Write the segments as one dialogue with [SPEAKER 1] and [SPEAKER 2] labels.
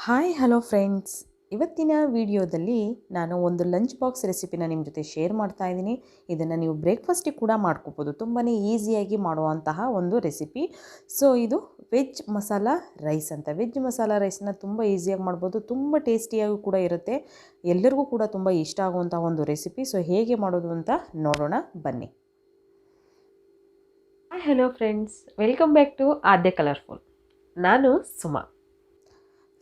[SPEAKER 1] Hi hello friends, ಇವತ್ತಿನ ವಿಡಿಯೋದಲ್ಲಿ ನಾನು ಒಂದು ಲಂಚ್ ಬಾಕ್ಸ್ ರೆಸಿಪಿನ ನಿಮ್ಮ ಜೊತೆ ಶೇರ್ ಮಾಡ್ತಾ ಇದ್ದೀನಿ. ಇದನ್ನು ನೀವು ಬ್ರೇಕ್ಫಾಸ್ಟಿಗೆ ಕೂಡ ಮಾಡ್ಕೋಬೋದು. ತುಂಬಾ ಈಸಿಯಾಗಿ ಮಾಡುವಂತಹ ಒಂದು ರೆಸಿಪಿ. ಸೊ ಇದು ವೆಜ್ ಮಸಾಲ ರೈಸ್ ಅಂತ. ವೆಜ್ ಮಸಾಲ ರೈಸ್ನ ತುಂಬ ಈಸಿಯಾಗಿ ಮಾಡ್ಬೋದು, ತುಂಬ ಟೇಸ್ಟಿಯಾಗಿ ಕೂಡ ಇರುತ್ತೆ. ಎಲ್ಲರಿಗೂ ಕೂಡ ತುಂಬ ಇಷ್ಟ ಆಗುವಂಥ ಒಂದು ರೆಸಿಪಿ. ಸೊ ಹೇಗೆ ಮಾಡೋದು ಅಂತ ನೋಡೋಣ ಬನ್ನಿ. Hi hello friends, welcome back to Aadya colourful. ನಾನು ಸುಮಾ.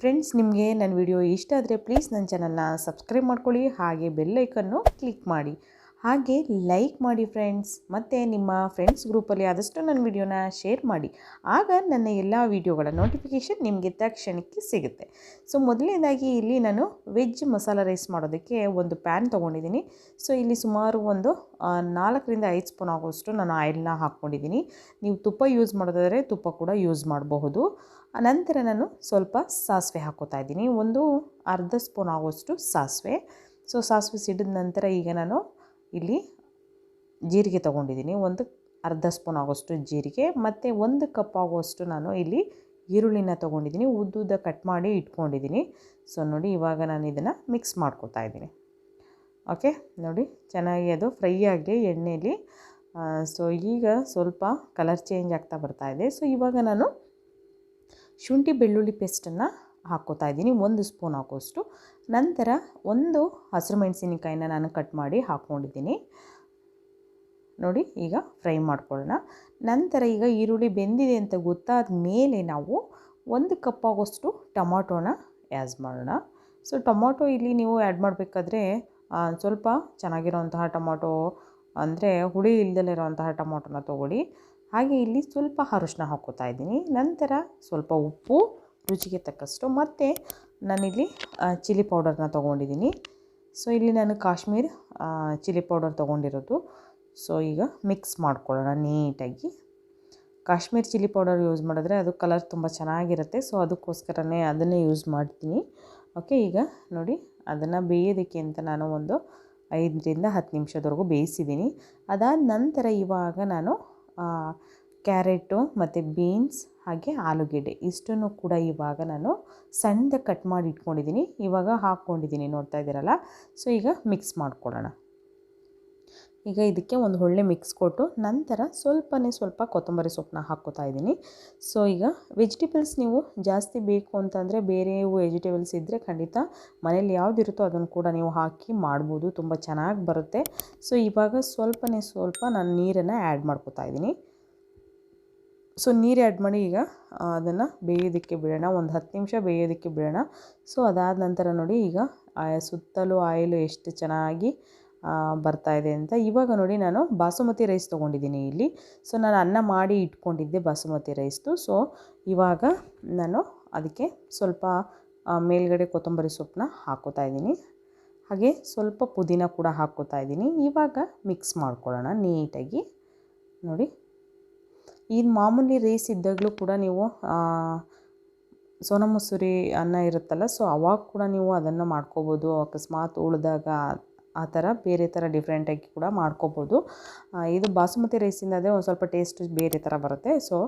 [SPEAKER 1] ಫ್ರೆಂಡ್ಸ್, ನಿಮಗೆ ನನ್ನ ವಿಡಿಯೋ ಇಷ್ಟ ಆದರೆ ಪ್ಲೀಸ್ ನನ್ನ ಚಾನಲ್ನ ಸಬ್ಸ್ಕ್ರೈಬ್ ಮಾಡ್ಕೊಳ್ಳಿ, ಹಾಗೆ ಬೆಲ್ ಐಕನ್ನು ಕ್ಲಿಕ್ ಮಾಡಿ, ಹಾಗೆ ಲೈಕ್ ಮಾಡಿ ಫ್ರೆಂಡ್ಸ್. ಮತ್ತು ನಿಮ್ಮ ಫ್ರೆಂಡ್ಸ್ ಗ್ರೂಪಲ್ಲಿ ಆದಷ್ಟು ನನ್ನ ವಿಡಿಯೋನ ಶೇರ್ ಮಾಡಿ, ಆಗ ನನ್ನ ಎಲ್ಲ ವಿಡಿಯೋಗಳ ನೋಟಿಫಿಕೇಷನ್ ನಿಮಗೆ ತಕ್ಷಣಕ್ಕೆ ಸಿಗುತ್ತೆ. ಸೊ ಮೊದಲನೇದಾಗಿ ಇಲ್ಲಿ ನಾನು ವೆಜ್ ಮಸಾಲ ರೈಸ್ ಮಾಡೋದಕ್ಕೆ ಒಂದು ಪ್ಯಾನ್ ತೊಗೊಂಡಿದ್ದೀನಿ. ಸೊ ಇಲ್ಲಿ ಸುಮಾರು ಒಂದು 4ರಿಂದ 5 ಸ್ಪೂನ್ ಆಗೋಷ್ಟು ನಾನು ಆಯಿಲ್ನ ಹಾಕ್ಕೊಂಡಿದ್ದೀನಿ. ನೀವು ತುಪ್ಪ ಯೂಸ್ ಮಾಡೋದಾದರೆ ತುಪ್ಪ ಕೂಡ ಯೂಸ್ ಮಾಡಬಹುದು. ನಂತರ ನಾನು ಸ್ವಲ್ಪ ಸಾಸಿವೆ ಹಾಕೋತಾ ಇದ್ದೀನಿ, ಒಂದು ಅರ್ಧ ಸ್ಪೂನ್ ಆಗೋಷ್ಟು ಸಾಸಿವೆ. ಸೊ ಸಾಸಿವೆ ಸಿಡಿದ ನಂತರ ಈಗ ನಾನು ಇಲ್ಲಿ ಜೀರಿಗೆ ತೊಗೊಂಡಿದ್ದೀನಿ, ಒಂದು ಅರ್ಧ ಸ್ಪೂನ್ ಆಗೋಷ್ಟು ಜೀರಿಗೆ, ಮತ್ತು 1 ಕಪ್ ಆಗೋಷ್ಟು ನಾನು ಇಲ್ಲಿ ಈರುಳ್ಳಿನ ತೊಗೊಂಡಿದ್ದೀನಿ, ಉದ್ದುದ್ದ ಕಟ್ ಮಾಡಿ ಇಟ್ಕೊಂಡಿದ್ದೀನಿ. ಸೊ ನೋಡಿ, ಇವಾಗ ನಾನು ಇದನ್ನು ಮಿಕ್ಸ್ ಮಾಡ್ಕೊತಾ ಇದ್ದೀನಿ. ಓಕೆ, ನೋಡಿ ಚೆನ್ನಾಗಿ ಅದು ಫ್ರೈ ಆಗಲಿ ಎಣ್ಣೆಯಲ್ಲಿ. ಸೊ ಈಗ ಸ್ವಲ್ಪ ಕಲರ್ ಚೇಂಜ್ ಆಗ್ತಾ ಬರ್ತಾ ಇದೆ. ಸೊ ಇವಾಗ ನಾನು ಶುಂಠಿ ಬೆಳ್ಳುಳ್ಳಿ ಪೇಸ್ಟನ್ನು ಹಾಕ್ಕೋತಾ ಇದ್ದೀನಿ, 1 ಸ್ಪೂನ್ ಹಾಕೋಷ್ಟು. ನಂತರ ಒಂದು ಹಸಿರು ಮೆಣಸಿನಕಾಯಿನ ನಾನು ಕಟ್ ಮಾಡಿ ಹಾಕ್ಕೊಂಡಿದ್ದೀನಿ. ನೋಡಿ, ಈಗ ಫ್ರೈ ಮಾಡ್ಕೊಳ್ಳೋಣ. ನಂತರ ಈಗ ಈರುಳ್ಳಿ ಬೆಂದಿದೆ ಅಂತ ಗೊತ್ತಾದ ಮೇಲೆ ನಾವು 1 ಕಪ್ ಆಗೋಷ್ಟು ಟೊಮಾಟೋನ ಆ್ಯಡ್ ಮಾಡೋಣ. ಸೊ ಟೊಮಾಟೊ ಇಲ್ಲಿ ನೀವು ಆ್ಯಡ್ ಮಾಡಬೇಕಾದ್ರೆ ಸ್ವಲ್ಪ ಚೆನ್ನಾಗಿರೋಂತಹ ಟೊಮಾಟೊ, ಅಂದರೆ ಹುಳಿ ಇಲ್ದಲೇ ಇರೋವಂತಹ ಟೊಮಾಟೊನ ತೊಗೊಳ್ಳಿ. ಹಾಗೆ ಇಲ್ಲಿ ಸ್ವಲ್ಪ ಅರಿಶಿನ ಹಾಕ್ಕೋತಾ ಇದ್ದೀನಿ. ನಂತರ ಸ್ವಲ್ಪ ಉಪ್ಪು ರುಚಿಗೆ ತಕ್ಕಷ್ಟು, ಮತ್ತು ನಾನಿಲ್ಲಿ ಚಿಲ್ಲಿ ಪೌಡರ್ನ ತೊಗೊಂಡಿದ್ದೀನಿ. ಸೊ ಇಲ್ಲಿ ನಾನು ಕಾಶ್ಮೀರ್ ಚಿಲ್ಲಿ ಪೌಡರ್ ತೊಗೊಂಡಿರೋದು. ಸೊ ಈಗ ಮಿಕ್ಸ್ ಮಾಡ್ಕೊಳ್ಳೋಣ ನೀಟಾಗಿ. ಕಾಶ್ಮೀರ್ ಚಿಲ್ಲಿ ಪೌಡರ್ ಯೂಸ್ ಮಾಡಿದ್ರೆ ಅದು ಕಲರ್ ತುಂಬ ಚೆನ್ನಾಗಿರುತ್ತೆ. ಸೊ ಅದಕ್ಕೋಸ್ಕರನೇ ಅದನ್ನೇ ಯೂಸ್ ಮಾಡ್ತೀನಿ. ಓಕೆ, ಈಗ ನೋಡಿ ಅದನ್ನು ಬೇಯೋದಕ್ಕೆ ಅಂತ ನಾನು ಒಂದು 5ರಿಂದ 10 ನಿಮಿಷದವರೆಗೂ ಬೇಯಿಸಿದ್ದೀನಿ. ಅದಾದ ನಂತರ ಇವಾಗ ನಾನು ಕ್ಯಾರೆಟು ಮತ್ತು ಬೀನ್ಸ್ ಹಾಗೆ ಆಲೂಗೆಡ್ಡೆ ಇಷ್ಟನ್ನು ಕೂಡ ಇವಾಗ ನಾನು ಸಣ್ಣದಾಗಿ ಕಟ್ ಮಾಡಿ ಇಟ್ಕೊಂಡಿದ್ದೀನಿ, ಇವಾಗ ಹಾಕ್ಕೊಂಡಿದ್ದೀನಿ, ನೋಡ್ತಾ ಇದ್ದೀರಲ್ಲ. ಸೊ ಈಗ ಮಿಕ್ಸ್ ಮಾಡ್ಕೊಳ್ಳೋಣ. ಈಗ ಇದಕ್ಕೆ ಒಂದು ಒಳ್ಳೆ ಮಿಕ್ಸ್ ಕೊಟ್ಟು ನಂತರ ಸ್ವಲ್ಪ ಕೊತ್ತಂಬರಿ ಸೊಪ್ಪನ್ನ ಹಾಕ್ಕೋತಾ ಇದ್ದೀನಿ. ಸೊ ಈಗ ವೆಜಿಟೇಬಲ್ಸ್ ನೀವು ಜಾಸ್ತಿ ಬೇಕು ಅಂತಂದರೆ ಬೇರೆ ವೆಜಿಟೇಬಲ್ಸ್ ಇದ್ದರೆ ಖಂಡಿತ ಮನೇಲಿ ಯಾವುದಿರುತ್ತೋ ಅದನ್ನು ಕೂಡ ನೀವು ಹಾಕಿ ಮಾಡ್ಬೋದು, ತುಂಬ ಚೆನ್ನಾಗಿ ಬರುತ್ತೆ. ಸೊ ಇವಾಗ ಸ್ವಲ್ಪ ನಾನು ನೀರನ್ನು ಆ್ಯಡ್ ಮಾಡ್ಕೋತಾ ಇದ್ದೀನಿ. ಸೊ ನೀರು ಆ್ಯಡ್ ಮಾಡಿ ಈಗ ಅದನ್ನು ಬೇಯೋದಕ್ಕೆ ಬಿಡೋಣ, ಒಂದು 10 ನಿಮಿಷ ಬೇಯೋದಕ್ಕೆ ಬಿಡೋಣ. ಸೊ ಅದಾದ ನಂತರ ನೋಡಿ, ಈಗ ಸುತ್ತಲೂ ಆಯಿಲು ಎಷ್ಟು ಚೆನ್ನಾಗಿ ಬರ್ತಾ ಇದೆ ಅಂತ. ಇವಾಗ ನೋಡಿ, ನಾನು ಬಾಸುಮತಿ ರೈಸ್ ತೊಗೊಂಡಿದ್ದೀನಿ ಇಲ್ಲಿ. ಸೊ ನಾನು ಅನ್ನ ಮಾಡಿ ಇಟ್ಕೊಂಡಿದ್ದೆ ಬಾಸುಮತಿ ರೈಸ್ದು. ಸೊ ಇವಾಗ ನಾನು ಅದಕ್ಕೆ ಸ್ವಲ್ಪ ಮೇಲ್ಗಡೆ ಕೊತ್ತಂಬರಿ ಸೊಪ್ಪನ್ನ ಹಾಕ್ಕೋತಾ ಇದ್ದೀನಿ, ಹಾಗೆ ಸ್ವಲ್ಪ ಪುದೀನ ಕೂಡ ಹಾಕ್ಕೋತಾ ಇದ್ದೀನಿ. ಇವಾಗ ಮಿಕ್ಸ್ ಮಾಡ್ಕೊಳ್ಳೋಣ ನೀಟಾಗಿ. ನೋಡಿ, ಈ ಮಾಮೂಲಿ ರೈಸ್ ಇದ್ದಾಗಲೂ ಕೂಡ ನೀವು ಸೋನಾ ಮಸೂರಿ ಅನ್ನ ಇರುತ್ತಲ್ಲ, ಸೊ ಅವಾಗ ಕೂಡ ನೀವು ಅದನ್ನು ಮಾಡ್ಕೋಬೋದು. ಅಕಸ್ಮಾತ್ ಉಳಿದಾಗ ಆ ಥರ ಬೇರೆ ಥರ ಡಿಫ್ರೆಂಟಾಗಿ ಕೂಡ ಮಾಡ್ಕೋಬೋದು. ಇದು ಬಾಸುಮತಿ ರೈಸಿಂದ ಆದರೆ ಒಂದು ಸ್ವಲ್ಪ ಟೇಸ್ಟ್ ಬೇರೆ ಥರ ಬರುತ್ತೆ. ಸೊ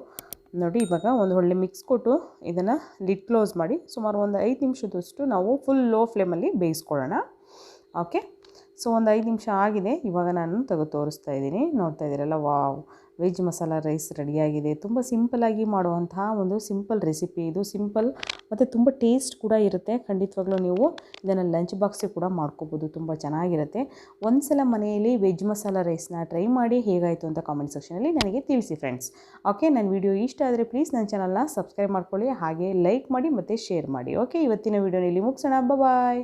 [SPEAKER 1] ನೋಡಿ, ಇವಾಗ ಒಂದು ಒಳ್ಳೆ ಮಿಕ್ಸ್ ಕೊಟ್ಟು ಇದನ್ನು ಲಿಡ್ ಕ್ಲೋಸ್ ಮಾಡಿ ಸುಮಾರು ಒಂದು 5 ನಿಮಿಷದಷ್ಟು ನಾವು ಫುಲ್ ಲೋ ಫ್ಲೇಮಲ್ಲಿ ಬೇಯಿಸ್ಕೊಳ್ಳೋಣ. ಓಕೆ, ಸೊ ಒಂದು 5 ನಿಮಿಷ ಆಗಿದೆ. ಇವಾಗ ನಾನು ತೆಗೆದು ತೋರಿಸ್ತಾ ಇದ್ದೀನಿ, ನೋಡ್ತಾ ಇದ್ದೀರಲ್ಲ. ವಾವ್, ವೆಜ್ ಮಸಾಲ ರೈಸ್ ರೆಡಿಯಾಗಿದೆ. ತುಂಬ ಸಿಂಪಲ್ಲಾಗಿ ಮಾಡುವಂತಹ ಒಂದು ಸಿಂಪಲ್ ರೆಸಿಪಿ ಇದು. ಸಿಂಪಲ್ ಮತ್ತು ತುಂಬ ಟೇಸ್ಟ್ ಕೂಡ ಇರುತ್ತೆ. ಖಂಡಿತವಾಗ್ಲೂ ನೀವು ಇದನ್ನು ಲಂಚ್ ಬಾಕ್ಸಿಗೆ ಕೂಡ ಮಾಡ್ಕೋಬೋದು, ತುಂಬ ಚೆನ್ನಾಗಿರುತ್ತೆ. ಒಂದ್ಸಲ ಮನೆಯಲ್ಲಿ ವೆಜ್ ಮಸಾಲ ರೈಸ್ನ ಟ್ರೈ ಮಾಡಿ ಹೇಗಾಯಿತು ಅಂತ ಕಾಮೆಂಟ್ ಸೆಕ್ಷನಲ್ಲಿ ನನಗೆ ತಿಳಿಸಿ ಫ್ರೆಂಡ್ಸ್. ಓಕೆ, ನನ್ನ ವಿಡಿಯೋ ಇಷ್ಟ ಆದರೆ ಪ್ಲೀಸ್ ನನ್ನ ಚಾನಲ್ನ ಸಬ್ಸ್ಕ್ರೈಬ್ ಮಾಡ್ಕೊಳ್ಳಿ, ಹಾಗೆ ಲೈಕ್ ಮಾಡಿ ಮತ್ತು ಶೇರ್ ಮಾಡಿ. ಓಕೆ, ಇವತ್ತಿನ ವಿಡಿಯೋನಲ್ಲಿ ಮುಗಿಸೋಣ. ಬಾಯ್.